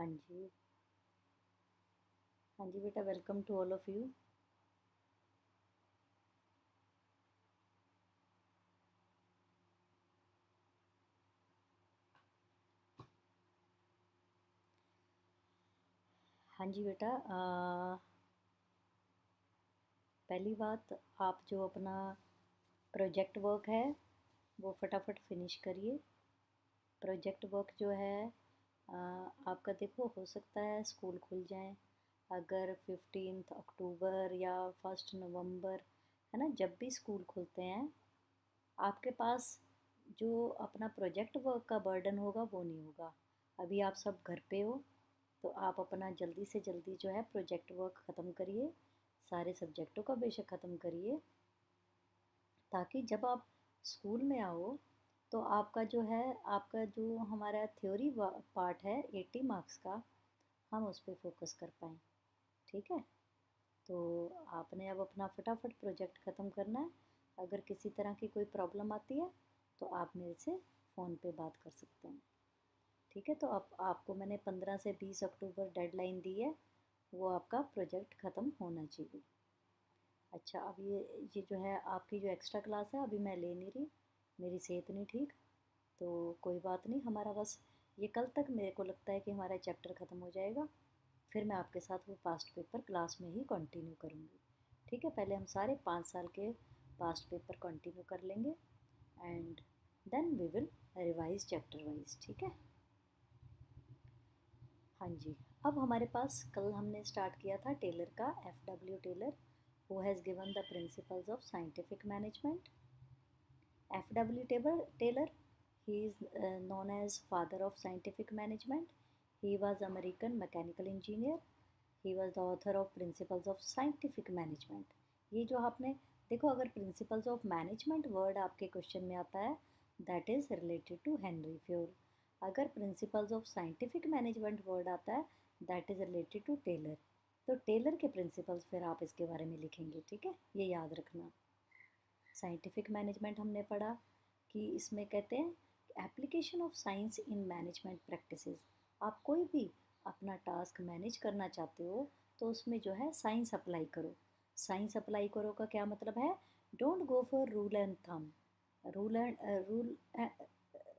हाँ जी। हाँ जी बेटा, welcome to all of you. हाँ जी बेटा, पहली बात, आप जो अपना प्रोजेक्ट वर्क है वो फटाफट फिनिश करिए। प्रोजेक्ट वर्क जो है आपका, देखो, हो सकता है स्कूल खुल जाएं अगर 15 अक्टूबर या 1 नवंबर, है ना, जब भी स्कूल खुलते हैं आपके पास जो अपना प्रोजेक्ट वर्क का बर्डन होगा वो नहीं होगा। अभी आप सब घर पे हो तो आप अपना जल्दी से जल्दी जो है प्रोजेक्ट वर्क ख़त्म करिए, सारे सब्जेक्टों का बेशक ख़त्म करिए, ताकि जब आप स्कूल में आओ तो आपका जो हमारा थ्योरी पार्ट है 80 मार्क्स का, हम उस पर फोकस कर पाएँ। ठीक है, तो आपने अब अपना फटाफट प्रोजेक्ट ख़त्म करना है। अगर किसी तरह की कोई प्रॉब्लम आती है तो आप मेरे से फ़ोन पे बात कर सकते हैं। ठीक है, तो अब आपको मैंने 15 से 20 अक्टूबर डेडलाइन दी है, वो आपका प्रोजेक्ट ख़त्म होना चाहिए। अच्छा, अब ये जो है आपकी जो एक्स्ट्रा क्लास है अभी मैं ले नहीं रही, मेरी सेहत नहीं ठीक, तो कोई बात नहीं, हमारा बस ये कल तक मेरे को लगता है कि हमारा चैप्टर ख़त्म हो जाएगा, फिर मैं आपके साथ वो पास्ट पेपर क्लास में ही कंटिन्यू करूँगी। ठीक है, पहले हम सारे 5 साल के पास्ट पेपर कंटिन्यू कर लेंगे and then we will revise chapter wise. ठीक है। हाँ जी, अब हमारे पास कल हमने स्टार्ट किया था टेलर का, F.W. Taylor, who has given the principles of scientific management. F.W. Taylor, he is known as father of scientific management. He was American mechanical engineer. He was the author of Principles of Scientific Management. ये जो आपने देखो, अगर Principles of Management word आपके question में आता है, that is related to Henry Ford. अगर Principles of Scientific Management word आता है, that is related to Taylor. तो टेलर के प्रिंसिपल्स फिर आप इसके बारे में लिखेंगे। ठीक है, ये याद रखना। साइंटिफिक मैनेजमेंट हमने पढ़ा कि इसमें कहते हैं application of science in management practices. आप कोई भी अपना टास्क मैनेज करना चाहते हो तो उसमें जो है साइंस अप्लाई करो। साइंस अप्लाई करो का क्या मतलब है? Don't go for rule and thumb. Rule and rule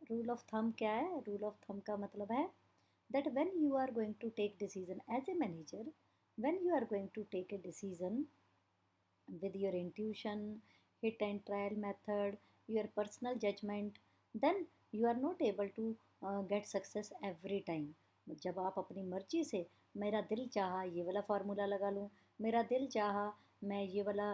rule of thumb क्या है? रूल ऑफ थम का मतलब है that when you are going to take decision as a manager, when you are going to take a decision with your intuition, hit and trial method, your personal judgment, then you are not able to get success every time. जब आप अपनी मर्जी से, मेरा दिल चाहा ये वाला फार्मूला लगा लूँ, मेरा दिल चाहा मैं ये वाला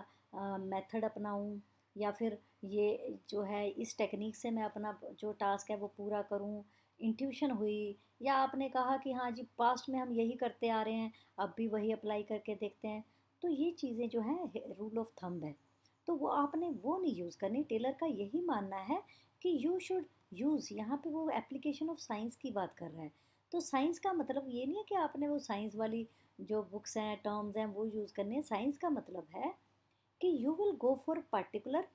मेथड अपनाऊँ, या फिर ये जो है इस टेक्निक से मैं अपना जो टास्क है वो पूरा करूँ, इंट्यूशन हुई, या आपने कहा कि हाँ जी पास्ट में हम यही करते आ रहे हैं, अब भी वही अप्लाई करके देखते हैं, तो ये चीज़ें जो हैं रूल ऑफ थंब है, तो वो आपने वो नहीं यूज़ करनी। टेलर का यही मानना है कि यू शुड यूज़, यहाँ पे वो एप्लीकेशन ऑफ साइंस की बात कर रहा है। तो साइंस का मतलब ये नहीं है कि आपने वो साइंस वाली जो बुक्स हैं, टर्म्स हैं, वो यूज़ करने हैं। साइंस का मतलब है कि you will go for particular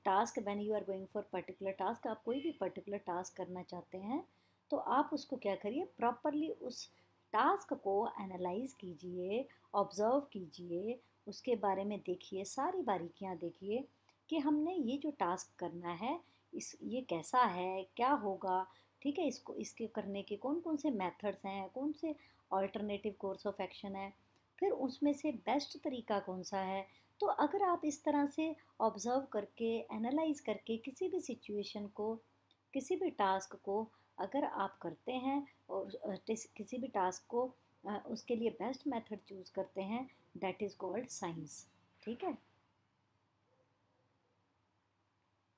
task, when you are going for particular task, आप कोई भी पर्टिकुलर टास्क करना चाहते हैं तो आप उसको क्या करिए, प्रॉपरली उस टास्क को एनालाइज कीजिए, ऑब्ज़र्व कीजिए, उसके बारे में देखिए, सारी बारीकियां देखिए कि हमने ये जो टास्क करना है इस ये कैसा है, क्या होगा। ठीक है, इसको इसके करने के कौन कौन से मेथड्स हैं, कौन से ऑल्टरनेटिव कोर्स ऑफ एक्शन है, फिर उसमें से बेस्ट तरीका कौन सा है। तो अगर आप इस तरह से ऑब्ज़र्व करके, एनालाइज करके किसी भी सिचुएशन को, किसी भी टास्क को अगर आप करते हैं और किसी भी टास्क को उसके लिए बेस्ट मेथड चूज़ करते हैं, दैट इज़ कॉल्ड साइंस। ठीक है,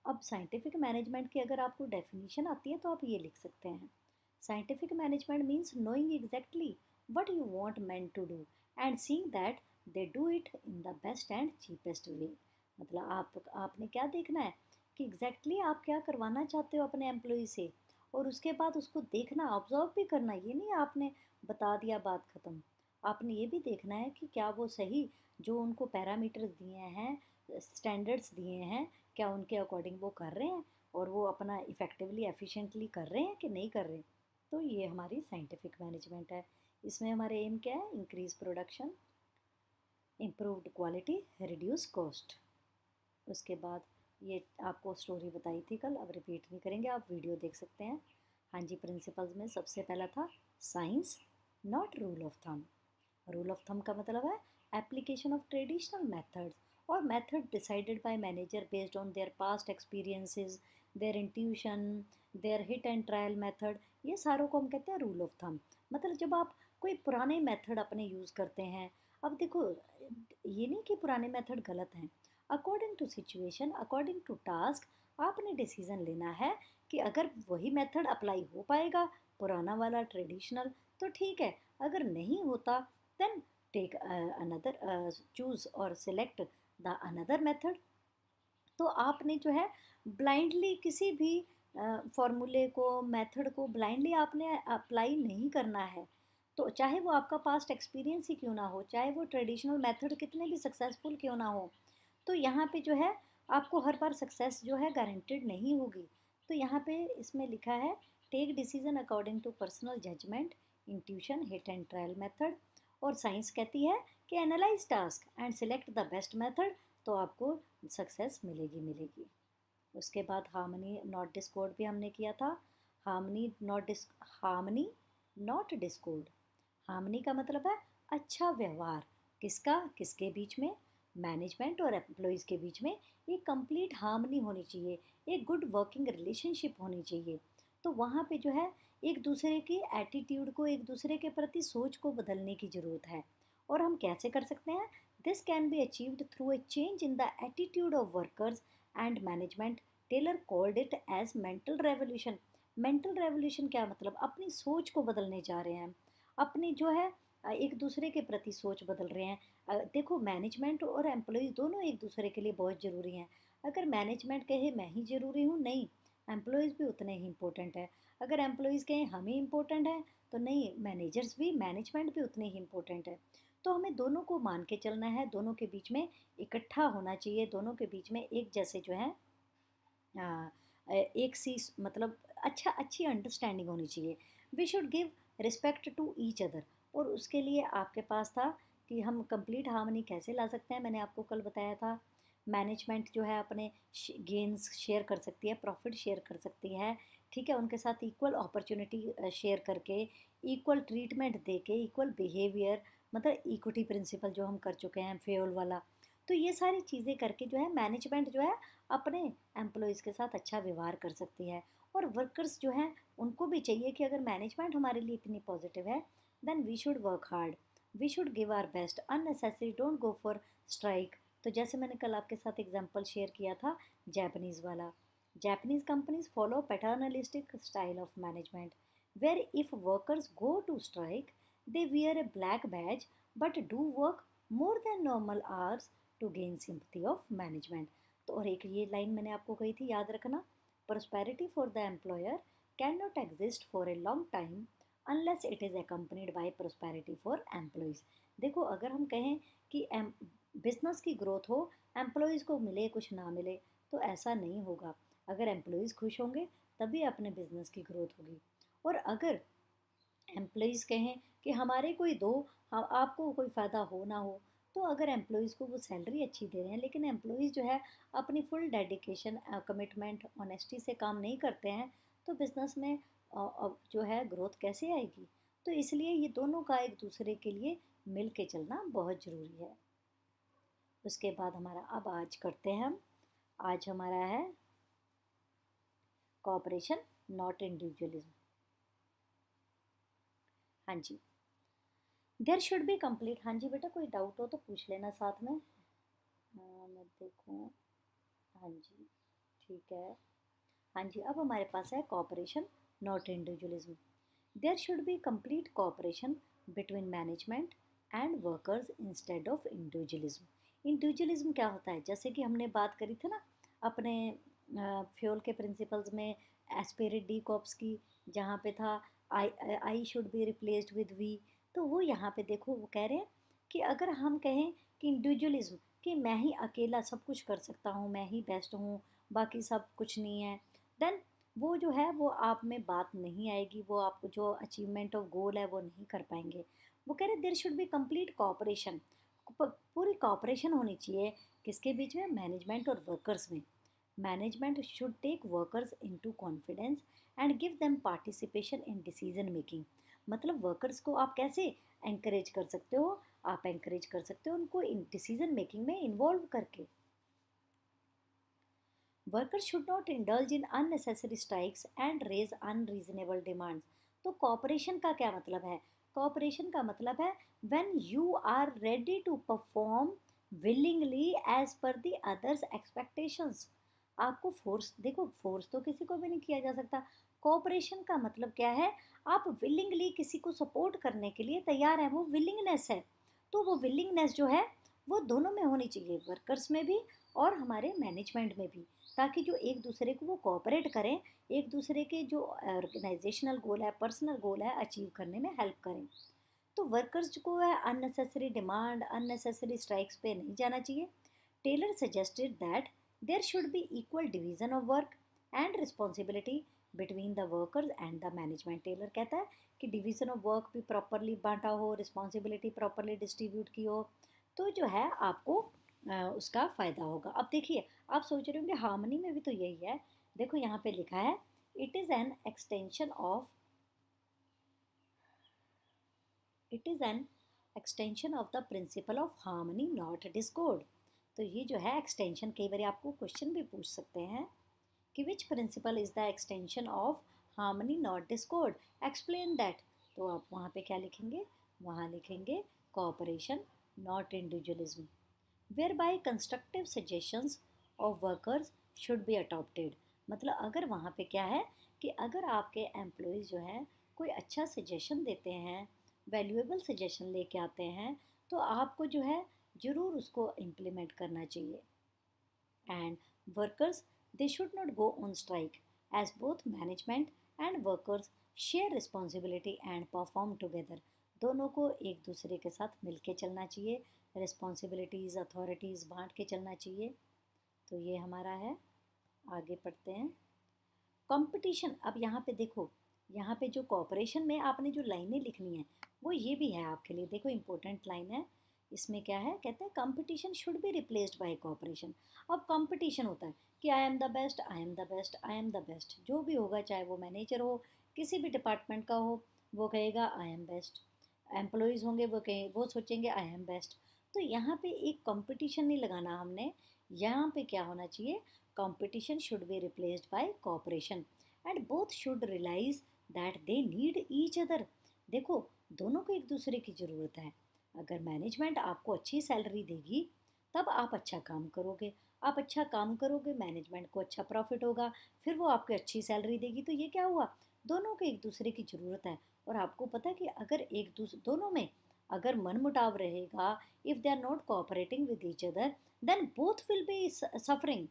अब साइंटिफिक मैनेजमेंट की अगर आपको डेफिनेशन आती है तो आप ये लिख सकते हैं, scientific management means knowing exactly what you want man to do and seeing that they do it in the best and cheapest way. मतलब आपने क्या देखना है कि एग्जैक्टली आप क्या करवाना चाहते हो अपने एम्प्लॉय से, और उसके बाद उसको देखना, ऑब्जर्व भी करना। ये नहीं आपने बता दिया बात ख़त्म, आपने ये भी देखना है कि क्या वो सही जो उनको पैरामीटर्स दिए हैं, स्टैंडर्ड्स दिए हैं, क्या उनके अकॉर्डिंग वो कर रहे हैं और वो अपना इफ़ेक्टिवली एफिशिएंटली कर रहे हैं कि नहीं कर रहे। तो ये हमारी साइंटिफिक मैनेजमेंट है। इसमें हमारे एम क्या है? Increase production, improved quality, reduce cost. उसके बाद ये आपको स्टोरी बताई थी कल, अब रिपीट नहीं करेंगे, आप वीडियो देख सकते हैं। हाँ जी, प्रिंसिपल्स में सबसे पहला था science not rule of thumb. Rule of thumb का मतलब है एप्लीकेशन ऑफ ट्रेडिशनल मेथड्स और method decided by manager based on their past experiences, their intuition, their hit and trial method. ये सारों को हम कहते हैं रूल ऑफ थंब। मतलब जब आप कोई पुराने मेथड अपने यूज़ करते हैं, अब देखो ये नहीं कि पुराने मेथड गलत हैं, according to situation, according to task आपने डिसीजन लेना है कि अगर वही मेथड अप्लाई हो पाएगा पुराना वाला ट्रेडिशनल तो ठीक है, अगर नहीं होता देन टेक अनदर, चूज और सिलेक्ट द अनदर मेथड। तो आपने जो है ब्लाइंडली किसी भी फॉर्मूले को, मेथड को ब्लाइंडली आपने अप्लाई नहीं करना है। तो चाहे वो आपका पास्ट एक्सपीरियंस ही क्यों ना हो, चाहे वो ट्रेडिशनल मेथड कितने भी सक्सेसफुल क्यों ना हो, तो यहाँ पे जो है आपको हर बार सक्सेस जो है गारंटेड नहीं होगी। तो यहाँ पे इसमें लिखा है take decision according to personal judgement, intuition, hit and trial method. और साइंस कहती है कि analyse task and select the best method, तो आपको सक्सेस मिलेगी मिलेगी। उसके बाद हार्मनी नॉट डिस्कॉर्ड भी हमने किया था। Harmony not Discord. हार्मनी का मतलब है अच्छा व्यवहार, किसका, किसके बीच में? मैनेजमेंट और एम्प्लॉयज़ के बीच में एक कंप्लीट हार्मनी होनी चाहिए, एक गुड वर्किंग रिलेशनशिप होनी चाहिए। तो वहाँ पे जो है एक दूसरे के एटीट्यूड को, एक दूसरे के प्रति सोच को बदलने की ज़रूरत है। और हम कैसे कर सकते हैं? This can be achieved through a change in the attitude of workers and management. Taylor called it as mental revolution. Mental revolution क्या मतलब? अपनी सोच को बदलने जा रहे हैं, अपनी जो है एक दूसरे के प्रति सोच बदल रहे हैं। देखो मैनेजमेंट और एम्प्लॉयज़ दोनों एक दूसरे के लिए बहुत ज़रूरी हैं। अगर मैनेजमेंट कहे मैं ही ज़रूरी हूँ, नहीं, एम्प्लॉयज़ भी उतने ही इम्पोर्टेंट है। अगर एम्प्लॉयज़ कहें हम ही इम्पोर्टेंट हैं, तो नहीं, मैनेजर्स भी, मैनेजमेंट भी उतने ही इम्पोर्टेंट है। तो हमें दोनों को मान के चलना है, दोनों के बीच में इकट्ठा होना चाहिए, दोनों के बीच में एक जैसे जो है एक सी मतलब अच्छी अंडरस्टैंडिंग होनी चाहिए। We should give respect to each other. और उसके लिए आपके पास था कि हम कंप्लीट हार्मनी कैसे ला सकते हैं, मैंने आपको कल बताया था। मैनेजमेंट जो है अपने गेन्स शेयर कर सकती है, प्रॉफिट शेयर कर सकती है, ठीक है, उनके साथ इक्वल अपॉर्चुनिटी शेयर करके, इक्वल ट्रीटमेंट दे के, इक्वल बिहेवियर, मतलब इक्विटी प्रिंसिपल जो हम कर चुके हैं, फेयोल वाला। तो ये सारी चीज़ें करके जो है मैनेजमेंट जो है अपने एम्प्लॉयज़ के साथ अच्छा व्यवहार कर सकती है। और वर्कर्स जो हैं उनको भी चाहिए कि अगर मैनेजमेंट हमारे लिए इतनी पॉजिटिव है, then we should work hard, we should give our best, unnecessary don't go for strike. तो जैसे मैंने कल आपके साथ एग्जांपल शेयर किया था जापानीज़ वाला, Japanese companies follow paternalistic style of management where if workers go to strike they wear a black badge but do work more than normal hours to gain sympathy of management. तो और एक ये line मैंने आपको कही थी, याद रखना, prosperity for the employer cannot exist for a long time unless it is accompanied by prosperity for employees। देखो अगर हम कहें कि बिजनेस की ग्रोथ हो, एम्प्लॉयज़ को मिले कुछ ना मिले, तो ऐसा नहीं होगा। अगर एम्प्लॉयज़ खुश होंगे तभी अपने बिजनेस की ग्रोथ होगी। और अगर एम्प्लॉयज़ कहें कि हमारे कोई दो, हम आपको कोई फ़ायदा हो ना हो, तो अगर एम्प्लॉयज़ को वो सैलरी अच्छी दे रहे हैं लेकिन एम्प्लॉयज़ जो है अपनी फुल डेडिकेशन, कमिटमेंट, ऑनेस्टी से काम नहीं करते हैं, तो बिज़नेस में जो है ग्रोथ कैसे आएगी? तो इसलिए ये दोनों का एक दूसरे के लिए मिल के चलना बहुत ज़रूरी है। उसके बाद हमारा अब आज करते हैं हम, आज हमारा है कोऑपरेशन नॉट इंडिविजुअलिज्म। हाँ जी, देयर शुड बी कंप्लीट। हाँ जी बेटा, कोई डाउट हो तो पूछ लेना साथ में। मैं देखूँ। हाँ जी, ठीक है। हाँ जी, अब हमारे पास है cooperation not individualism. There should be complete cooperation between management and workers instead of individualism. Individualism क्या होता है? जैसे कि हमने बात करी थी ना अपने फ्यूल के प्रिंसिपल्स में, एस्पिरिट डी कॉप्स की, जहाँ पे था I I should be replaced with V. तो वो यहाँ पे देखो वो कह रहे हैं कि अगर हम कहें कि इंडिविजुअलिज्म, कि मैं ही अकेला सब कुछ कर सकता हूँ, मैं ही बेस्ट हूँ, बाकी सब कुछ नहीं है, देन वो जो है वो आप में बात नहीं आएगी, वो आपको जो अचीवमेंट ऑफ गोल है वो नहीं कर पाएंगे। वो कह रहे there should be complete cooperation, पूरी कॉपरेशन होनी चाहिए किसके बीच में, मैनेजमेंट और वर्कर्स में। Management should take workers into confidence and give them participation in decision making. मतलब वर्कर्स को आप कैसे एंकरेज कर सकते हो, आप एंकरेज कर सकते हो उनको इन डिसीजन मेकिंग में इन्वॉल्व करके। Workers should not indulge in unnecessary strikes and raise unreasonable demands. तो कॉपरेशन का क्या मतलब है, कॉपरेशन का मतलब है when you are ready to perform willingly as per the others expectations. आपको फोर्स, देखो फोर्स तो किसी को भी नहीं किया जा सकता। कॉपरेशन का मतलब क्या है, आप विलिंगली किसी को सपोर्ट करने के लिए तैयार है, वो विलिंगनेस है। तो वो विलिंगनेस जो है वो दोनों में होनी चाहिए, वर्कर्स में भी और हमारे मैनेजमेंट में भी, ताकि जो एक दूसरे को वो कोऑपरेट करें, एक दूसरे के जो ऑर्गेनाइजेशनल गोल है, पर्सनल गोल है, अचीव करने में हेल्प करें। तो वर्कर्स को है अननेसेसरी डिमांड, अननेसेसरी स्ट्राइक्स पे नहीं जाना चाहिए। Taylor suggested that there should be equal division of work and responsibility between the workers and the management. Taylor कहता है कि डिवीजन ऑफ वर्क भी प्रॉपरली बांटा हो, रिस्पॉन्सिबिलिटी प्रॉपरली डिस्ट्रीब्यूट की हो, तो जो है आपको उसका फ़ायदा होगा। अब देखिए, आप सोच रहे होंगे हार्मनी में भी तो यही है। देखो यहाँ पे लिखा है it is an extension of, it is an extension of the principle of harmony not Discord. तो ये जो है एक्सटेंशन, कई बार आपको क्वेश्चन भी पूछ सकते हैं कि which principle is the extension of harmony not Discord, explain that. तो आप वहाँ पे क्या लिखेंगे, वहाँ लिखेंगे cooperation not individualism, whereby constructive suggestions of workers should be adopted। मतलब अगर वहाँ पे क्या है कि अगर आपके एम्प्लॉयज़ जो हैं कोई अच्छा सजेशन देते हैं, वैल्यूएबल सजेशन लेके आते हैं, तो आपको जो है ज़रूर उसको इम्प्लीमेंट करना चाहिए। And workers, they should not go on strike as both management and workers share responsibility and perform together. दोनों को एक दूसरे के साथ मिलके चलना चाहिए, रिस्पॉन्सिबिलिटीज़ अथॉरिटीज़ बांट के चलना चाहिए। तो ये हमारा है, आगे पढ़ते हैं। कंपटीशन, अब यहाँ पे देखो, यहाँ पे जो कॉपरेशन में आपने जो लाइनें लिखनी है वो ये भी है आपके लिए, देखो इंपॉर्टेंट लाइन है। इसमें क्या है, कहते हैं competition should be replaced by cooperation. अब कंपटीशन होता है कि I am the best, I am the best, I am the best, जो भी होगा, चाहे वो मैनेजर हो, किसी भी डिपार्टमेंट का हो, वो कहेगा आई एम बेस्ट। एम्प्लॉयज़ होंगे वो कहें, वो सोचेंगे आई एम बेस्ट। तो यहाँ पे एक कंपटीशन नहीं लगाना हमने, यहाँ पे क्या होना चाहिए, competition should be replaced by cooperation and both should realise that they need each other. देखो, दोनों को एक दूसरे की ज़रूरत है। अगर मैनेजमेंट आपको अच्छी सैलरी देगी तब आप अच्छा काम करोगे, आप अच्छा काम करोगे, मैनेजमेंट को अच्छा प्रॉफिट होगा, फिर वो आपको अच्छी सैलरी देगी। तो ये क्या हुआ, दोनों को एक दूसरे की ज़रूरत है। और आपको पता है कि अगर एक दूसरे दोनों में अगर मन मुटाव रहेगा, if they are not cooperating with each other, then both will be suffering,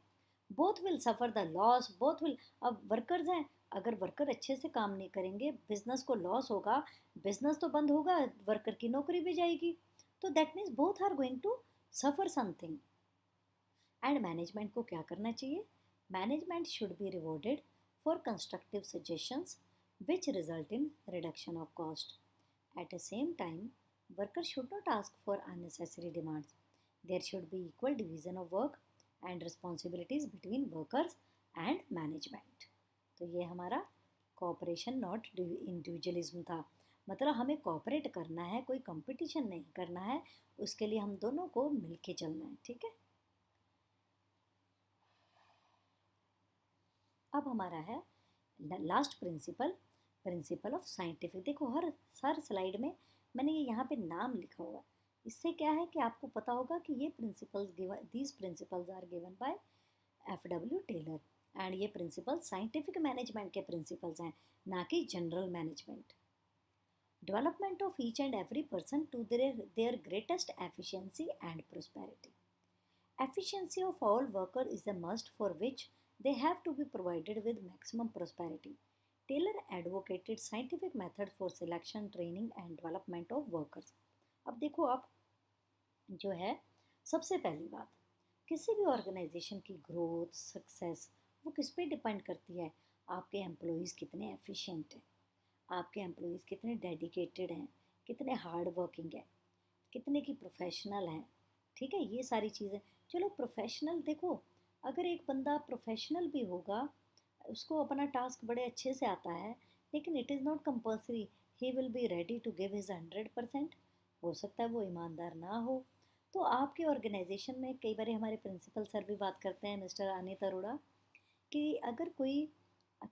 both will suffer the loss, both will. अब वर्कर्स हैं, अगर वर्कर अच्छे से काम नहीं करेंगे, बिजनेस को लॉस होगा, बिजनेस तो बंद होगा, वर्कर की नौकरी भी जाएगी। तो that means both are going to suffer something. And management को क्या करना चाहिए, management should be rewarded for constructive suggestions which result in reduction of cost. At the same time worker should not ask for unnecessary demands. There should be equal division of work and responsibilities between workers and management. तो ये हमारा corporation not individualism था। मतलब हमें cooperate करना है, कोई competition नहीं करना है, उसके लिए हम दोनों को मिलके चलना है, ठीक है। अब हमारा है last principle, principle of scientific. देखो हर स्लाइड में मैंने ये यहाँ पे नाम लिखा हुआ है। इससे क्या है कि आपको पता होगा कि ये principles given, these principles are given by F W Taylor. And ये प्रिंसिपल साइंटिफिक मैनेजमेंट के प्रिंसिपल्स हैं, ना कि general management. Development of each and every person to their greatest efficiency and prosperity. Efficiency of all workers is a must for which they have to be provided with maximum prosperity. Taylor advocated scientific methods for selection, training and development of workers. अब देखो, आप जो है सबसे पहली बात, किसी भी ऑर्गेनाइजेशन की ग्रोथ सक्सेस वो किस पे डिपेंड करती है, आपके एम्प्लॉयज़ कितने एफिशिएंट हैं, आपके एम्प्लॉयज़ कितने डेडिकेटेड हैं, कितने हार्ड वर्किंग है, कितने की प्रोफेशनल हैं। ठीक है, ये सारी चीज़ें। चलो प्रोफेशनल देखो, अगर एक बंदा प्रोफेशनल भी होगा, उसको अपना टास्क बड़े अच्छे से आता है, लेकिन it is not compulsory he will be ready to give his 100%। हो सकता है वो ईमानदार ना हो। तो आपके ऑर्गेनाइजेशन में कई बार हमारे प्रिंसिपल सर भी बात करते हैं, मिस्टर अनित अरोड़ा, कि अगर कोई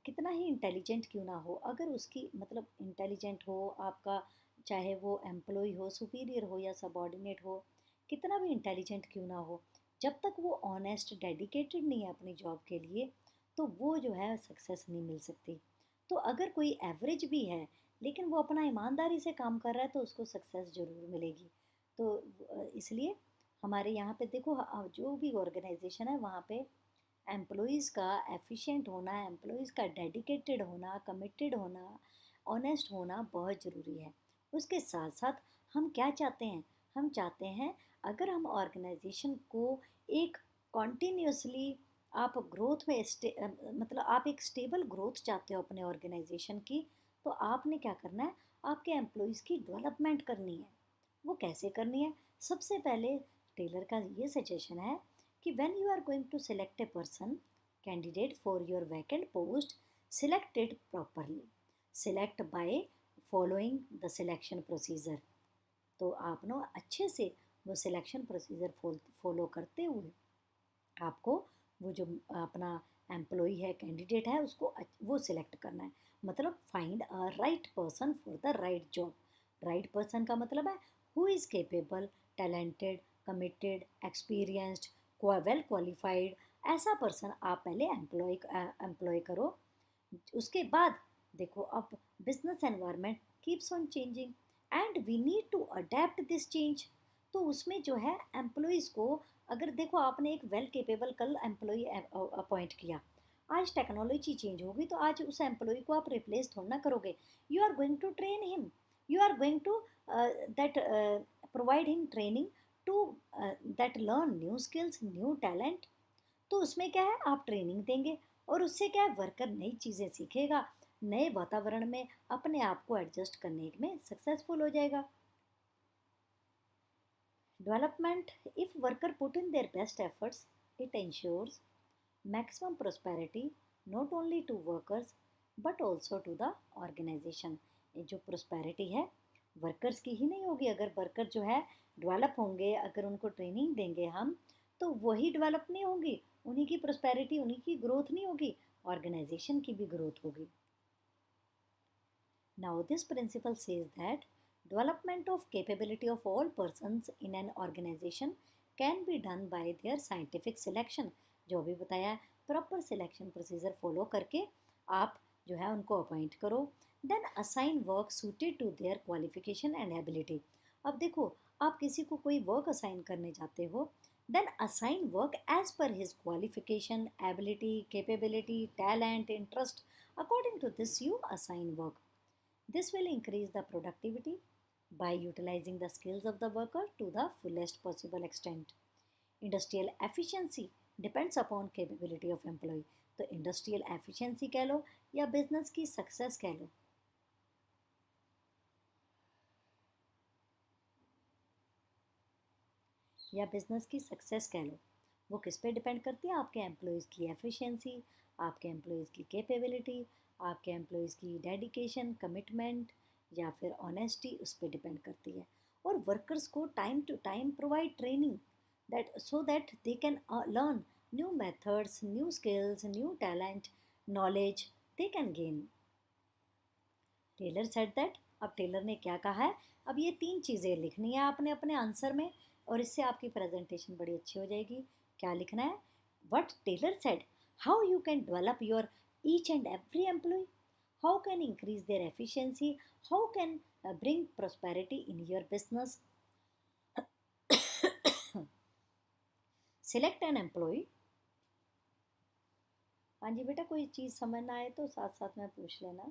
कितना ही इंटेलिजेंट क्यों ना हो, अगर उसकी मतलब इंटेलिजेंट हो आपका, चाहे वो एम्प्लॉय हो, सुपीरियर हो या सबॉर्डिनेट हो, कितना भी इंटेलिजेंट क्यों ना हो, जब तक वो ऑनेस्ट डेडिकेटेड नहीं है अपनी जॉब के लिए, तो वो जो है सक्सेस नहीं मिल सकती। तो अगर कोई एवरेज भी है लेकिन वो अपना ईमानदारी से काम कर रहा है तो उसको सक्सेस ज़रूर मिलेगी। तो इसलिए हमारे यहाँ पे देखो, जो भी ऑर्गेनाइजेशन है वहाँ पे एम्प्लॉयज़ का एफिशिएंट होना, एम्प्लॉयज़ का डेडिकेटेड होना, कमिटेड होना, ऑनेस्ट होना बहुत ज़रूरी है। उसके साथ साथ हम क्या चाहते हैं, हम चाहते हैं अगर हम ऑर्गेनाइजेशन को एक कॉन्टीन्यूसली आप ग्रोथ में मतलब आप एक स्टेबल ग्रोथ चाहते हो अपने ऑर्गेनाइजेशन की, तो आपने क्या करना है, आपके एम्प्लॉयज़ की डेवलपमेंट करनी है। वो कैसे करनी है? सबसे पहले टेलर का ये सजेशन है कि when you are going to select a person candidate for your vacant post, select it properly, select by following the selection procedure। तो आप ना अच्छे से वो सिलेक्शन प्रोसीजर फॉलो करते हुए आपको वो जो अपना एम्प्लॉय है, कैंडिडेट है, उसको वो सिलेक्ट करना है। मतलब find a right person for the right job. Right person का मतलब है who is capable, talented, committed, experienced, well qualified. ऐसा पर्सन आप पहले एम्प्लॉय करो। उसके बाद देखो, अब business environment keeps on changing and we need to adapt this change. तो उसमें जो है एम्प्लॉयज़ को, अगर देखो आपने एक वेल केपेबल कल एम्प्लॉय अपॉइंट किया, आज टेक्नोलॉजी चेंज होगी तो आज उस एम्प्लॉय को आप रिप्लेस थोड़ा ना करोगे। You are going to train him, you are going to that provide him training to that learn new skills, new talent. तो उसमें क्या है, आप ट्रेनिंग देंगे और उससे क्या है, वर्कर नई चीज़ें सीखेगा, नए वातावरण में अपने आप को एडजस्ट करने में सक्सेसफुल हो जाएगा। Development, if worker put in their best efforts, it ensures maximum prosperity not only to workers but also to the organization। ये जो prosperity है वर्कर्स की ही नहीं होगी, अगर वर्कर जो है डेवलप होंगे, अगर उनको ट्रेनिंग देंगे हम, तो वही डेवलप नहीं होंगी, उन्हीं की prosperity, उन्हीं की ग्रोथ नहीं होगी, ऑर्गेनाइजेशन की भी ग्रोथ होगी। Now this principle says that development of capability of all persons in an organization can be done by their scientific selection। जो भी बताया, प्रॉपर सिलेक्शन प्रोसीजर फॉलो करके आप जो है उनको अपॉइंट करो। Then assign work suited to their qualification and ability. अब देखो, आप किसी को कोई वर्क असाइन करने जाते हो, then assign work as per his qualification, ability, capability, talent, interest. According to this you assign work. This will increase the productivity by utilizing the skills of the worker to the fullest possible extent। Industrial efficiency depends upon capability of employee। तो industrial efficiency कह लो या business की success कह लो, या business की success कह लो, वो किस पे डिपेंड करती है? आपके एम्प्लॉयज़ की एफिशिएंसी, आपके एम्प्लॉयज़ की कैपेबिलिटी, आपके एम्प्लॉयज़ की डेडिकेशन, कमिटमेंट या फिर ऑनेस्टी, उस पर डिपेंड करती है। और वर्कर्स को time to time provide training that so that they can learn new methods, new skills, new talent, knowledge they can gain. Taylor said that. अब टेलर ने क्या कहा है? अब ये तीन चीज़ें लिखनी है आपने अपने आंसर में, और इससे आपकी प्रेजेंटेशन बड़ी अच्छी हो जाएगी। क्या लिखना है? What Taylor said, how you can develop your each and every employ, how can increase their efficiency, how can bring prosperity in your business. Select an employ. हाँ जी बेटा, कोई चीज़ समझ ना आए तो साथ साथ में पूछ लेना।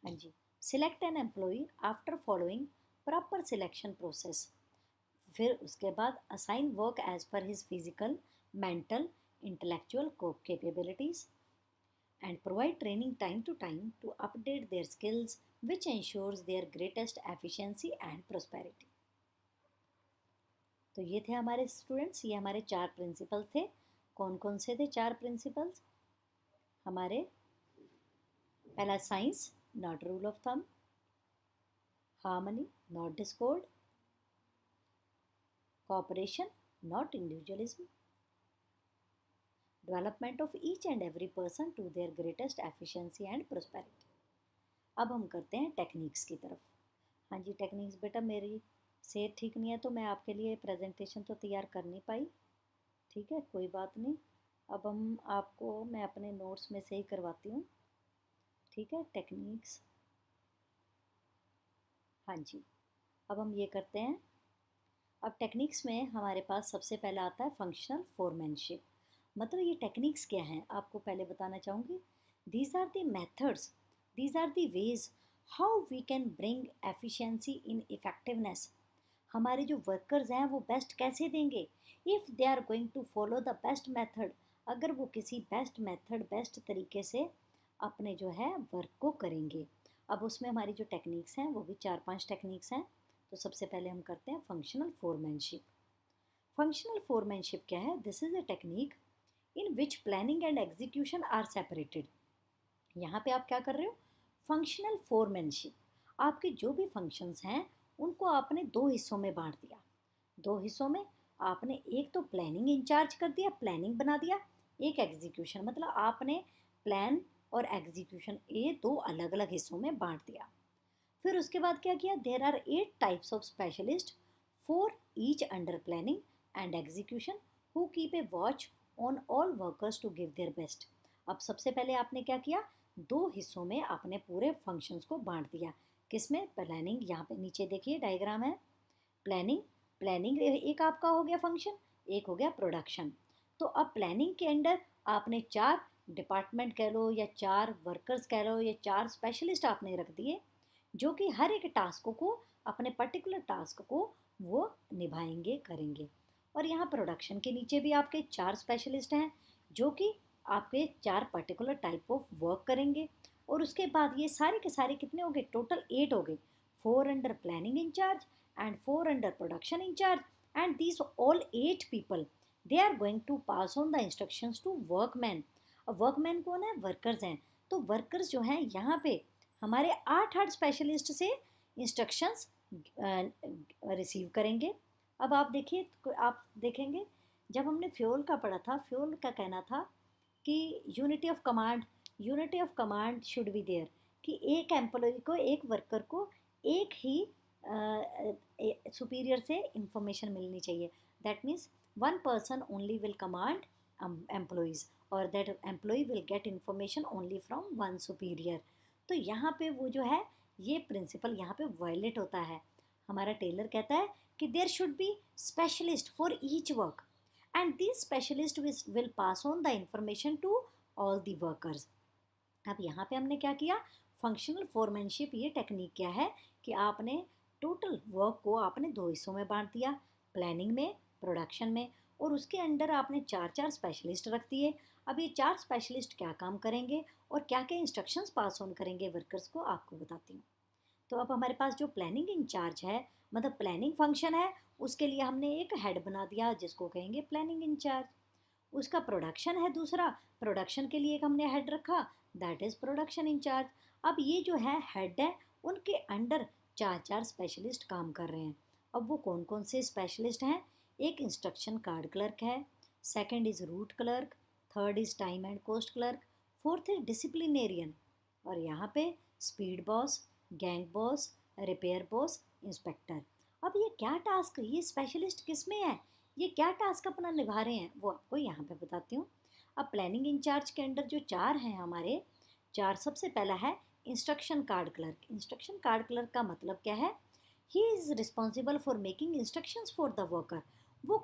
हाँ जी, select an employ after following proper selection process. फिर उसके बाद assign work as per his physical, mental, intellectual capabilities. and provide training time to time to update their skills, which ensures their greatest efficiency and prosperity. तो ये थे हमारे students, ये हमारे 4 principles थे। कौन कौन से थे 4 प्रिंसिपल्स हमारे? पहला science, not rule of thumb, harmony, not Discord, cooperation, not individualism, development of each and every person to their greatest efficiency and prosperity. अब हम करते हैं टेक्निक्स की तरफ। हाँ जी टेक्निक्स, बेटा मेरी सेहत ठीक नहीं है तो मैं आपके लिए प्रेजेंटेशन तो तैयार कर नहीं पाई, ठीक है, कोई बात नहीं। अब हम आपको मैं अपने नोट्स में से ही करवाती हूँ, ठीक है। टेक्निक्स, हाँ जी, अब हम ये करते हैं। अब टेक्निक्स में हमारे पास सबसे पहला आता है फंक्शनल फोरमैनशिप। मतलब ये टेक्निक्स क्या हैं आपको पहले बताना चाहूँगी। These are the methods, these are the ways how we can bring efficiency in effectiveness. हमारे जो वर्कर्स हैं वो बेस्ट कैसे देंगे, if they are going to follow the best method, अगर वो किसी बेस्ट मेथड बेस्ट तरीके से अपने जो है वर्क को करेंगे। अब उसमें हमारी जो टेक्निक्स हैं वो भी 4-5 टेक्निक्स हैं। तो सबसे पहले हम करते हैं फंक्शनल फोरमैनशिप। फंक्शनल फोरमैनशिप क्या है? This is a technique in which planning and execution are separated. यहाँ पे आप क्या कर रहे हो? फंक्शनल फोरमैनशिप, आपके जो भी फंक्शंस हैं उनको आपने 2 हिस्सों में बांट दिया। 2 हिस्सों में आपने एक तो प्लानिंग इंचार्ज कर दिया, प्लानिंग बना दिया, एक एग्जीक्यूशन, मतलब आपने प्लान और एग्जीक्यूशन ये 2 अलग अलग हिस्सों में बांट दिया। फिर उसके बाद क्या किया? There are 8 types of specialist for each under planning and execution who keep a watch on all workers to give their best. अब सबसे पहले आपने क्या किया? 2 हिस्सों में आपने पूरे फंक्शंस को बांट दिया। किसमें? प्लानिंग, यहाँ पे नीचे देखिए डायग्राम है। प्लानिंग, प्लानिंग एक आपका हो गया फंक्शन, एक हो गया प्रोडक्शन। तो अब प्लानिंग के अंडर आपने 4 डिपार्टमेंट कह लो या 4 वर्कर्स कह लो या 4 स्पेशलिस्ट आपने रख दिए, जो कि हर एक टास्क को, अपने पर्टिकुलर टास्क को वो निभाएंगे, करेंगे। और यहाँ प्रोडक्शन के नीचे भी आपके 4 स्पेशलिस्ट हैं जो कि आपके 4 पर्टिकुलर टाइप ऑफ वर्क करेंगे। और उसके बाद ये सारे के सारे कितने हो गए? टोटल 8 हो गए। 4 under planning incharge and 4 under production in charge, and these all 8 people they are going to pass on the instructions to workmen। अब वर्कमैन कौन है? वर्कर्स हैं। तो वर्कर्स जो हैं यहाँ पे हमारे 8 स्पेशलिस्ट से इंस्ट्रक्शंस रिसीव करेंगे। अब आप देखिए, आप देखेंगे जब हमने फ्यूल का पढ़ा था, फ्यूल का कहना था कि unity of command, unity of command should be there, कि एक एम्प्लॉय को, एक वर्कर को एक ही सुपीरियर से इंफॉर्मेशन मिलनी चाहिए। That means one person only will command employees और that employ will get information only from one superior. तो यहाँ पे वो जो है ये प्रिंसिपल यहाँ पे वायलेट होता है। हमारा टेलर कहता है कि there should be specialist for each work and this specialist will pass on the information to all the workers. अब यहाँ पे हमने क्या किया? फंक्शनल फोरमैनशिप ये टेक्निक क्या है कि आपने टोटल वर्क को आपने 2 हिस्सों में बांट दिया, प्लानिंग में, प्रोडक्शन में, और उसके अंडर आपने 4 स्पेशलिस्ट रख दिए। अब ये 4 स्पेशलिस्ट क्या काम करेंगे और क्या क्या इंस्ट्रक्शंस पास ऑन करेंगे वर्कर्स को, आपको बताती हूँ। तो अब हमारे पास जो प्लानिंग इंचार्ज है, मतलब प्लानिंग फंक्शन है, उसके लिए हमने एक हेड बना दिया जिसको कहेंगे प्लानिंग इंचार्ज। उसका प्रोडक्शन है दूसरा, प्रोडक्शन के लिए एक हमने हेड रखा, दैट इज़ प्रोडक्शन इंचार्ज। अब ये जो है हेड है, उनके अंडर 4 स्पेशलिस्ट काम कर रहे हैं। अब वो कौन कौन से स्पेशलिस्ट हैं? एक इंस्ट्रक्शन कार्ड क्लर्क है, second is root clerk, third is time and cost clerk, fourth is disciplinarian, और यहाँ पे speed boss, gang boss, repair boss, inspector. अब ये क्या टास्क, ये स्पेशलिस्ट किस में है, ये क्या टास्क अपना निभा रहे हैं, वो आपको यहाँ पे बताती हूँ। अब प्लानिंग इंचार्ज के अंडर जो 4 हैं हमारे 4, सबसे पहला है instruction card clerk. Instruction card clerk का मतलब क्या है? He is responsible for making instructions for the worker. वो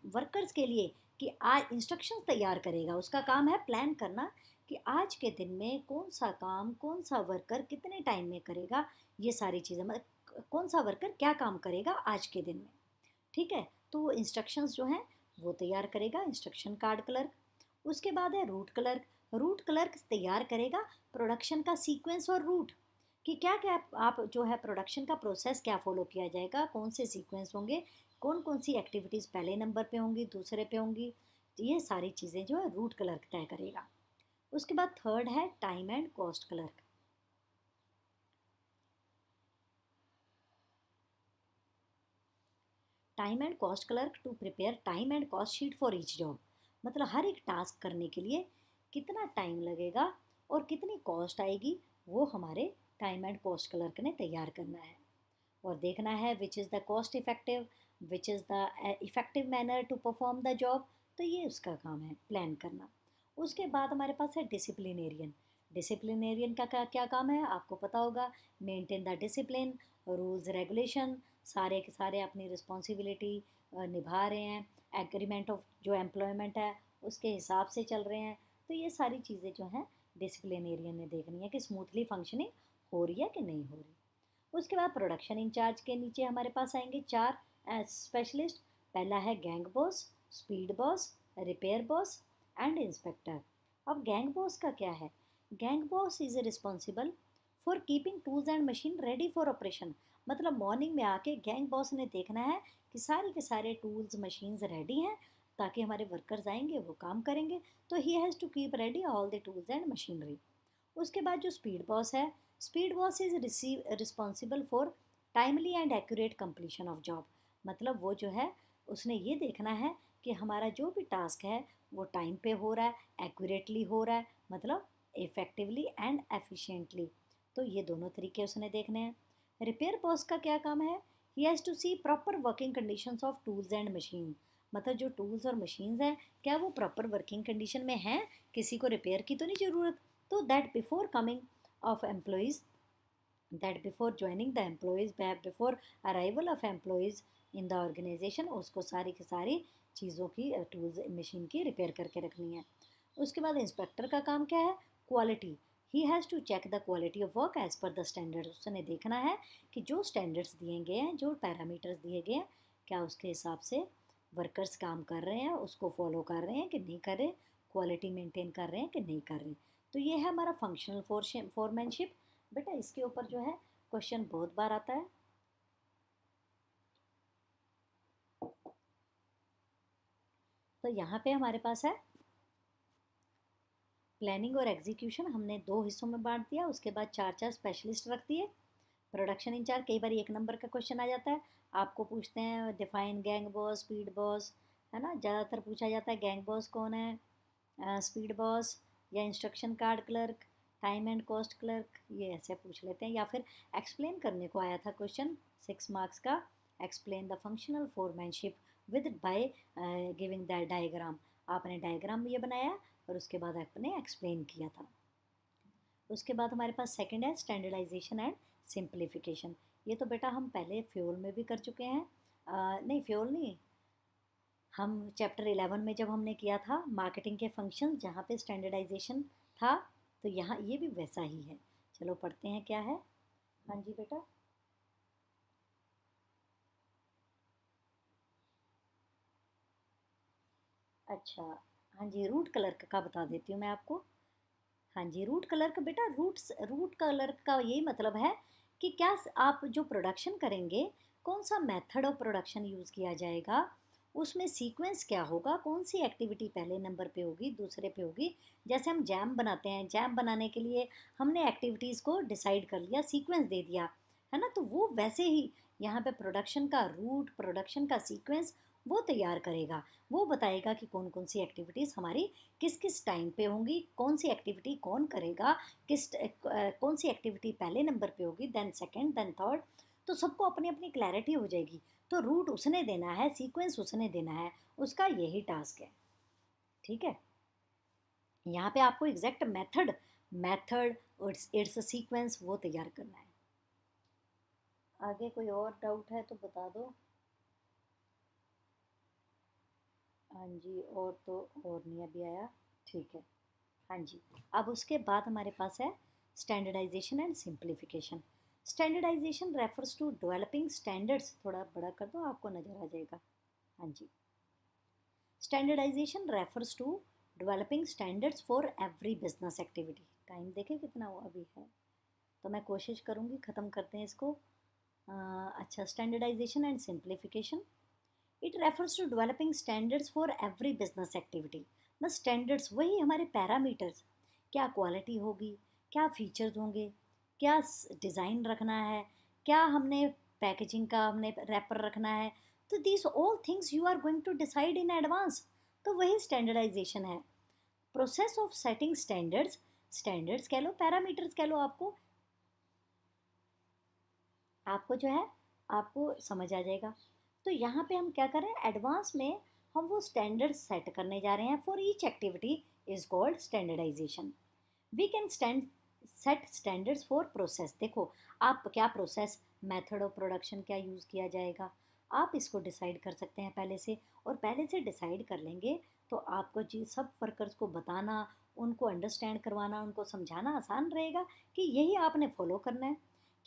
वर्कर्स के लिए कि आज इंस्ट्रक्शंस तैयार करेगा, उसका काम है प्लान करना कि आज के दिन में कौन सा काम, कौन सा वर्कर कितने टाइम में करेगा, ये सारी चीज़ें, मतलब कौन सा वर्कर क्या काम करेगा आज के दिन में, ठीक है। तो वो इंस्ट्रक्शंस जो हैं वो तैयार करेगा इंस्ट्रक्शन कार्ड क्लर्क। उसके बाद है रूट क्लर्क। रूट क्लर्क तैयार करेगा प्रोडक्शन का सीक्वेंस और रूट कि क्या क्या आप जो है प्रोडक्शन का प्रोसेस क्या फॉलो किया जाएगा, कौन से सीक्वेंस होंगे, कौन कौन सी एक्टिविटीज़ पहले नंबर पे होंगी, दूसरे पे होंगी, तो ये सारी चीज़ें जो है रूट क्लर्क तय करेगा। उसके बाद थर्ड है time and cost clerk. Time and cost clerk to prepare time and cost sheet for each job, मतलब हर एक टास्क करने के लिए कितना टाइम लगेगा और कितनी कॉस्ट आएगी, वो हमारे टाइम एंड कॉस्ट क्लर्क ने तैयार करना है और देखना है which is the cost effective, which is the effective manner to perform the job. तो ये उसका काम है प्लान करना। उसके बाद हमारे पास है डिसिप्लिनेरियन। डिसिप्लिनेरियन का क्या काम है आपको पता होगा, maintain the discipline, rules regulation, सारे के सारे अपनी रिस्पॉन्सिबिलिटी निभा रहे हैं, एग्रीमेंट ऑफ जो एम्प्लॉयमेंट है उसके हिसाब से चल रहे हैं। तो ये सारी चीज़ें जो हैं डिसिप्लिनेरियन ने देखनी है कि स्मूथली फंक्शनिंग हो रही है कि नहीं हो रही। उसके बाद प्रोडक्शन इंचार्ज के नीचे हमारे पास आएंगे 4 स्पेशलिस्ट। पहला है gang boss, speed boss, repair boss and inspector. अब गैंग बॉस का क्या है, gang boss is responsible for keeping tools and machine ready for operation. मतलब मॉर्निंग में आके गैंग बॉस ने देखना है कि सारे के सारे टूल्स मशीन्स रेडी हैं ताकि हमारे वर्कर्स आएंगे वो काम करेंगे। तो he has to keep ready all the tools and machinery. उसके बाद जो स्पीड बॉस है, speed boss is responsible for timely and accurate completion of job. मतलब वो जो है उसने ये देखना है कि हमारा जो भी टास्क है वो टाइम पे हो रहा है, एक्यूरेटली हो रहा है, मतलब इफेक्टिवली एंड एफिशिएंटली। तो ये दोनों तरीके उसने देखने हैं। रिपेयर बॉस का क्या काम है, he has to see proper working conditions of tools and machine. मतलब जो टूल्स और मशीन्स हैं क्या वो प्रॉपर वर्किंग कंडीशन में हैं, किसी को रिपेयर की तो नहीं ज़रूरत। तो that before coming of employees, that before joining the employees, before arrival of employees in the organization, उसको सारी की सारी चीज़ों की टूल्स मशीन की रिपेयर करके रखनी है। उसके बाद इंस्पेक्टर का काम क्या है, quality. He has to check the quality of work as per the standards. उसने देखना है कि जो स्टैंडर्ड्स दिए गए हैं, जो पैरामीटर्स दिए गए हैं, क्या उसके हिसाब से वर्कर्स काम कर रहे हैं, उसको फॉलो कर रहे हैं कि नहीं कर रहे, क्वालिटी मेंटेन कर रहे हैं कि नहीं कर रहे। तो ये है हमारा फंक्शनल फोरमैनशिप। बेटा इसके ऊपर जो है क्वेश्चन बहुत बार आता है। तो यहाँ पे हमारे पास है प्लानिंग और एग्जीक्यूशन, हमने 2 हिस्सों में बांट दिया। उसके बाद 4 स्पेशलिस्ट रख दिए। प्रोडक्शन इंचार्ज, कई बार 1 नंबर का क्वेश्चन आ जाता है, आपको पूछते हैं define gang boss, speed boss, है ना, ज़्यादातर पूछा जाता है गैंग बॉस कौन है, स्पीड बॉस या instruction card clerk, time and cost clerk, ये ऐसे पूछ लेते हैं। या फिर एक्सप्लेन करने को आया था क्वेश्चन 6 मार्क्स का, explain the functional foremanship with by giving the diagram. आपने डायग्राम ये बनाया और उसके बाद आपने एक्सप्लेन किया था। उसके बाद हमारे पास सेकंड है स्टैंडर्डाइजेशन एंड सिंप्लीफिकेशन। ये तो बेटा हम पहले फ्यूल में भी कर चुके हैं, नहीं फ्यूल नहीं, हम चैप्टर 11 में जब हमने किया था मार्केटिंग के फंक्शन जहाँ पे स्टैंडर्डाइजेशन था, तो यहाँ ये भी वैसा ही है। चलो पढ़ते हैं क्या है। हाँ जी बेटा। अच्छा, हाँ जी, रूट क्लर्क का बता देती हूँ मैं आपको। हाँ जी, रूट क्लर्क बेटा, रूट क्लर्क का यही मतलब है कि क्या आप जो प्रोडक्शन करेंगे, कौन सा मेथड ऑफ प्रोडक्शन यूज़ किया जाएगा, उसमें सीक्वेंस क्या होगा, कौन सी एक्टिविटी पहले नंबर पे होगी, दूसरे पे होगी। जैसे हम जैम बनाते हैं, जैम बनाने के लिए हमने एक्टिविटीज़ को डिसाइड कर लिया, सीक्वेंस दे दिया, है ना, तो वो वैसे ही यहाँ पे प्रोडक्शन का रूट, प्रोडक्शन का सीक्वेंस वो तैयार करेगा। वो बताएगा कि कौन कौन सी एक्टिविटीज़ हमारी किस किस टाइम पे होंगी, कौन सी एक्टिविटी कौन करेगा, कौन सी एक्टिविटी पहले नंबर पे होगी, देन सेकंड, देन थर्ड। तो सबको अपनी अपनी क्लैरिटी हो जाएगी। तो रूट उसने देना है, सीक्वेंस उसने देना है, उसका यही टास्क है। ठीक है, यहाँ पे आपको exact method method it's sequence वो तैयार करना है। आगे कोई और डाउट है तो बता दो। हाँ जी, और तो और नहीं अभी आया। ठीक है, हाँ जी। अब उसके बाद हमारे पास है standardization and simplification. Standardization refers to developing standards, थोड़ा बड़ा कर दो आपको नज़र आ जाएगा। हाँ जी, standardization refers to developing standards for every business activity. Time देखें कितना वो अभी है, तो मैं कोशिश करूँगी ख़त्म करते हैं इसको। अच्छा, standardisation and simplification. It refers to developing standards for every business activity. बस स्टैंडर्ड्स वही हमारे पैरामीटर्स, क्या क्वालिटी होगी, क्या फीचर्स होंगे, क्या डिज़ाइन रखना है, क्या हमने पैकेजिंग का हमने रैपर रखना है, तो this all things you are going to decide in advance. तो वही स्टैंडर्डाइजेशन है। Process of setting standards, standards कह लो, पैरामीटर्स कह लो, आपको जो है आपको समझ आ जाएगा। तो यहाँ पे हम क्या कर रहे हैं, एडवांस में हम वो स्टैंडर्ड सेट करने जा रहे हैं। For each activity is called standardisation. We can set standards for process. देखो, आप क्या प्रोसेस, मेथड ऑफ प्रोडक्शन क्या यूज़ किया जाएगा, आप इसको डिसाइड कर सकते हैं पहले से। और पहले से डिसाइड कर लेंगे तो आपको जी सब वर्कर्स को बताना, उनको अंडरस्टैंड करवाना, उनको समझाना आसान रहेगा कि यही आपने फॉलो करना है।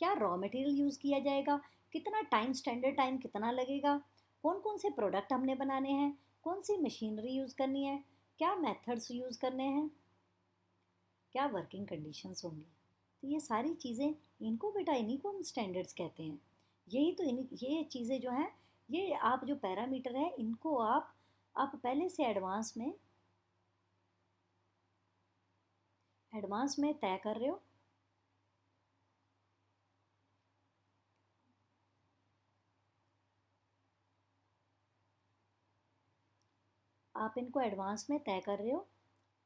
क्या रॉ मटेरियल यूज़ किया जाएगा, कितना टाइम, स्टैंडर्ड टाइम कितना लगेगा, कौन कौन से प्रोडक्ट हमने बनाने हैं, कौन सी मशीनरी यूज़ करनी है, क्या मेथड्स यूज़ करने हैं, क्या वर्किंग कंडीशंस होंगी। तो ये सारी चीज़ें, इनको बेटा इन्हीं को हम स्टैंडर्ड्स कहते हैं। यही तो ये चीज़ें जो हैं, ये आप जो पैरामीटर है इनको आप पहले से एडवांस में तय कर रहे हो। आप इनको एडवांस में तय कर रहे हो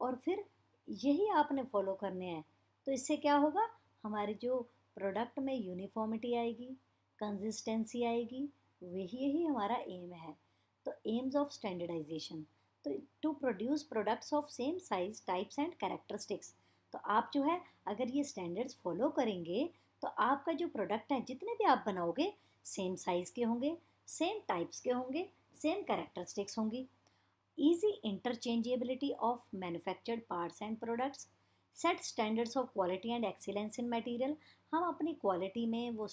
और फिर यही आपने फॉलो करने हैं। तो इससे क्या होगा, हमारे जो प्रोडक्ट में यूनिफॉर्मिटी आएगी, कंसिस्टेंसी आएगी, यही हमारा एम है। तो एम्स ऑफ स्टैंडर्डाइजेशन, तो to produce products of same size, types and characteristics. तो आप जो है अगर ये स्टैंडर्ड्स फॉलो करेंगे तो आपका जो प्रोडक्ट है, जितने भी आप बनाओगे, सेम साइज़ के होंगे, सेम टाइप्स के होंगे, सेम कैरेक्टरिस्टिक्स होंगी। Easy interchangeability of manufactured parts and products, set standards of quality and excellence in material। हम अपनी क्वालिटी में वो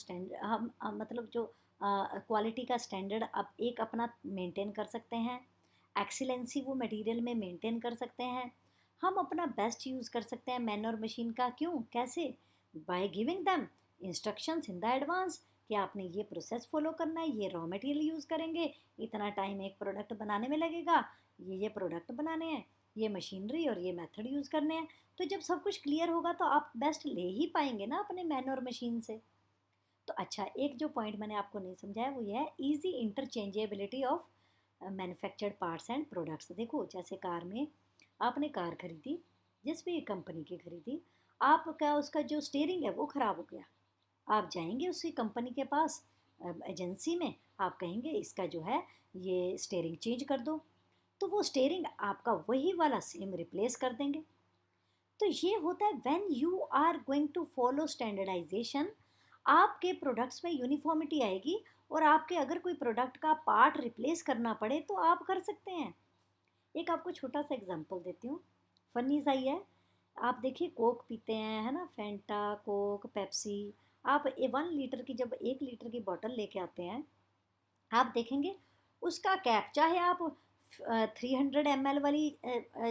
मतलब जो क्वालिटी का स्टैंडर्ड अब एक अपना मेंटेन कर सकते हैं, एक्सीलेंसी वो मटेरियल में मेंटेन कर सकते हैं, हम अपना बेस्ट यूज़ कर सकते हैं मैन और मशीन का। क्यों, कैसे, by giving them instructions in the advance कि आपने ये प्रोसेस फॉलो करना है, ये रॉ मटेरियल यूज़ करेंगे, इतना टाइम एक प्रोडक्ट बनाने में लगेगा, ये प्रोडक्ट बनाने हैं, ये मशीनरी और ये मेथड यूज़ करने हैं। तो जब सब कुछ क्लियर होगा तो आप बेस्ट ले ही पाएंगे ना अपने मैन और मशीन से। तो अच्छा, एक जो पॉइंट मैंने आपको नहीं समझाया वो ये है, easy interchangeability of manufactured parts and products. देखो, जैसे कार में आपने कार खरीदी, जिस भी कंपनी की खरीदी, आपका उसका जो स्टीयरिंग है वो ख़राब हो गया, आप जाएंगे उसी कंपनी के पास, एजेंसी में, आप कहेंगे इसका जो है ये स्टीयरिंग चेंज कर दो, तो वो स्टेयरिंग आपका वही वाला सेम रिप्लेस कर देंगे। तो ये होता है when you are going to follow standardisation. आपके प्रोडक्ट्स में यूनिफॉर्मिटी आएगी और आपके अगर कोई प्रोडक्ट का पार्ट रिप्लेस करना पड़े तो आप कर सकते हैं। एक आपको छोटा सा एग्जांपल देती हूँ, फनी सा ही है। आप देखिए, कोक पीते हैं, है ना, फेंटा, कोक, पेप्सी। आप 1 लीटर की, जब 1 लीटर की बोतल लेके आते हैं, आप देखेंगे उसका कैप, चाहे आप 300 ml वाली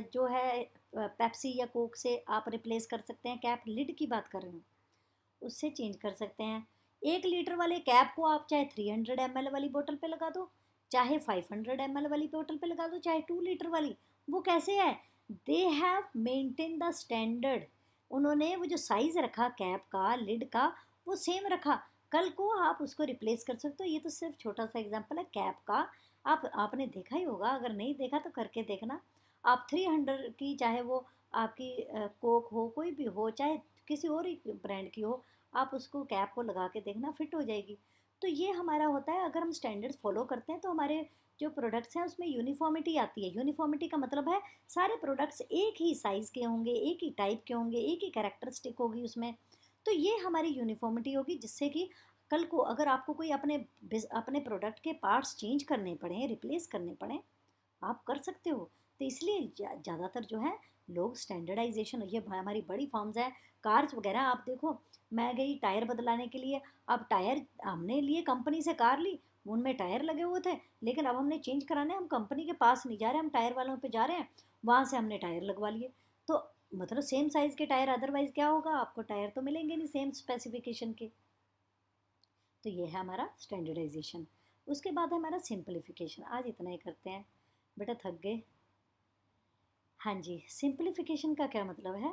जो है पेप्सी या कोक से आप रिप्लेस कर सकते हैं, कैप, लिड की बात कर रही हूँ, उससे चेंज कर सकते हैं। 1 लीटर वाले कैप को आप चाहे 300 ml वाली बोतल पे लगा दो, चाहे 500 ml वाली बोतल पे लगा दो, चाहे 2 लीटर वाली। वो कैसे है, they have maintain the standard. उन्होंने वो जो साइज़ रखा कैप का, लिड का, वो सेम रखा। कल को आप उसको रिप्लेस कर सकते हो। ये तो सिर्फ छोटा सा एग्जांपल है कैप का। आपने देखा ही होगा, अगर नहीं देखा तो करके देखना। आप 300 की, चाहे वो आपकी कोक हो, कोई भी हो, चाहे किसी और ही ब्रांड की हो, आप उसको कैप को लगा के देखना, फिट हो जाएगी। तो ये हमारा होता है, अगर हम स्टैंडर्ड्स फॉलो करते हैं तो हमारे जो प्रोडक्ट्स हैं उसमें यूनिफॉर्मिटी आती है। यूनिफॉर्मिटी का मतलब है सारे प्रोडक्ट्स एक ही साइज़ के होंगे, एक ही टाइप के होंगे, एक ही कैरेक्टरिस्टिक होगी उसमें। तो ये हमारी यूनिफॉर्मिटी होगी, जिससे कि कल को अगर आपको कोई अपने प्रोडक्ट के पार्ट्स चेंज करने पड़े, रिप्लेस करने पड़े, आप कर सकते हो। तो इसलिए ज़्यादातर जो है लोग स्टैंडर्डाइजेशन, ये हमारी बड़ी फर्म्स हैं, कार्स वगैरह, आप देखो, मैं गई टायर बदलाने के लिए, अब टायर हमने लिए कंपनी से कार ली, उनमें टायर लगे हुए थे, लेकिन अब हमने चेंज कराने, हम कंपनी के पास नहीं जा रहे, हम टायर वालों पे जा रहे हैं, वहाँ से हमने टायर लगवा लिए। तो मतलब सेम साइज़ के टायर, अदरवाइज़ क्या होगा, आपको टायर तो मिलेंगे नहीं सेम स्पेसिफिकेशन के। तो ये है हमारा स्टैंडर्डाइजेशन। उसके बाद है हमारा सिंपलीफिकेशन। आज इतना ही करते हैं, बेटा थक गए। हाँ जी, सिंपलीफिकेशन का क्या मतलब है?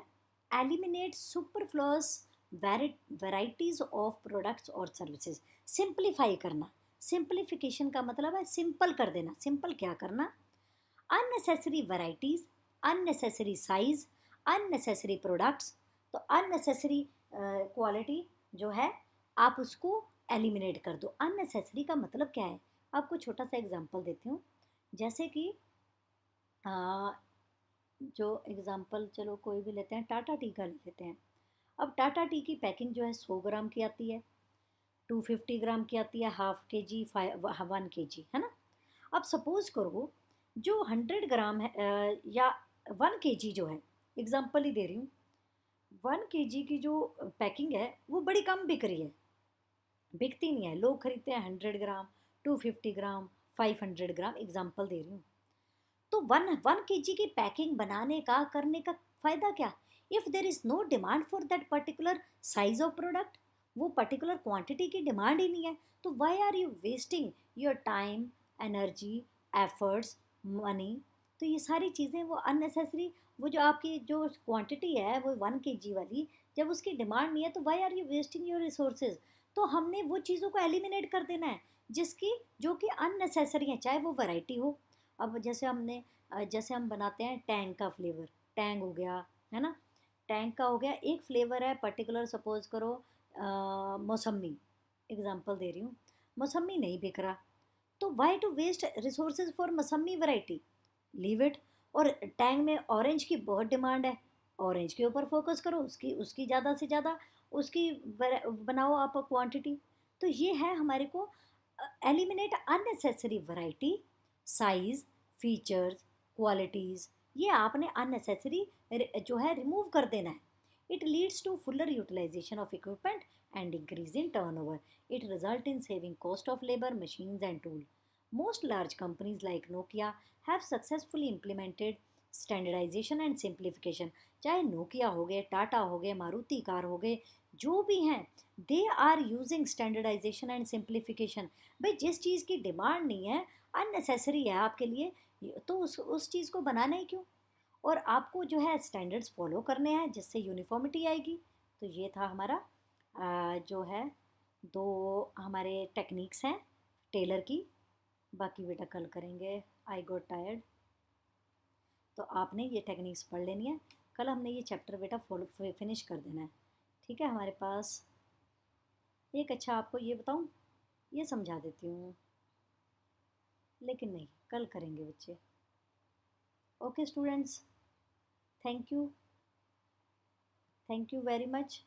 Eliminate superfluous varieties of products और सर्विसेज। सिंपलीफाई करना। सिंपलीफिकेशन का मतलब है सिंपल कर देना। सिंपल क्या करना? Unnecessary varieties, unnecessary size, unnecessary products. तो अननेसेसरी क्वालिटी जो है आप उसको एलिमिनेट कर दो। अननेसेसरी का मतलब क्या है? आपको छोटा सा एग्जांपल देती हूँ। जैसे कि जो एग्ज़ाम्पल चलो कोई भी लेते हैं, टाटा टी का लेते हैं। अब टाटा टी की पैकिंग जो है 100 ग्राम की आती है, 250 ग्राम की आती है, हाफ के जी, 1 kg, है ना। अब सपोज़ करो जो 100 ग्राम है या 1 kg जो है, एग्ज़ाम्पल ही दे रही हूँ, 1 kg की जो पैकिंग है वो बड़ी कम बिक रही है, बिकती नहीं है। लोग खरीदते हैं 100 ग्राम, 250 ग्राम, 500 ग्राम, एग्ज़ाम्पल दे रही हूँ। तो वन वन के जी की पैकिंग बनाने का करने का फ़ायदा क्या? If there is no demand for that particular size of product, वो पर्टिकुलर क्वांटिटी की डिमांड ही नहीं है, तो why are you wasting your time, energy, efforts, money? तो ये सारी चीज़ें वो अननेसेसरी, वो जो आपकी जो क्वांटिटी है वो 1 kg वाली, जब उसकी डिमांड नहीं है तो why are you wasting your resources? तो हमने वो चीज़ों को एलिमिनेट कर देना है जिसकी जो कि अननेसेसरी है, चाहे वो वैरायटी हो। अब जैसे हमने जैसे हम बनाते हैं टैंग का फ्लेवर, टैंग हो गया, है ना। टैंग का हो गया एक फ्लेवर है पर्टिकुलर, सपोज करो मौसमी, एग्जांपल दे रही हूँ, मौसमी नहीं बिक रहा, तो why to waste resources for मौसमी वैरायटी, लीव इट। और टैंग में ऑरेंज की बहुत डिमांड है, ऑरेंज के ऊपर फोकस करो, उसकी उसकी ज़्यादा से ज़्यादा उसकी बनाओ आप क्वांटिटी। तो ये है हमारे को eliminate unnecessary variety, size, features, qualities, ये आपने अननेसेसरी जो है रिमूव कर देना है। It leads to fuller utilisation of equipment and increase in turnover. It result in saving cost of labour, machines and tool. Most large companies like Nokia have successfully implemented standardization and simplification. चाहे Nokia हो गए, टाटा हो गए, Maruti car हो गए, जो भी हैं, they are using standardisation and simplification. भाई जिस चीज़ की डिमांड नहीं है, अननेसेसरी है आपके लिए, तो उस चीज़ को बनाना ही क्यों? और आपको जो है स्टैंडर्ड्स फॉलो करने हैं जिससे यूनिफॉर्मिटी आएगी। तो ये था हमारा जो है दो हमारे टेक्निक्स हैं टेलर की। बाकी बेटा कल करेंगे, आई गॉट टायर्ड। तो आपने ये टेक्निक्स पढ़ लेनी है, कल हमने ये चैप्टर बेटा फॉलो फिनिश कर देना है। ठीक है, हमारे पास एक अच्छा आपको ये बताऊँ, ये समझा देती हूँ, लेकिन नहीं, कल करेंगे बच्चे। Okay students, thank you, thank you very much.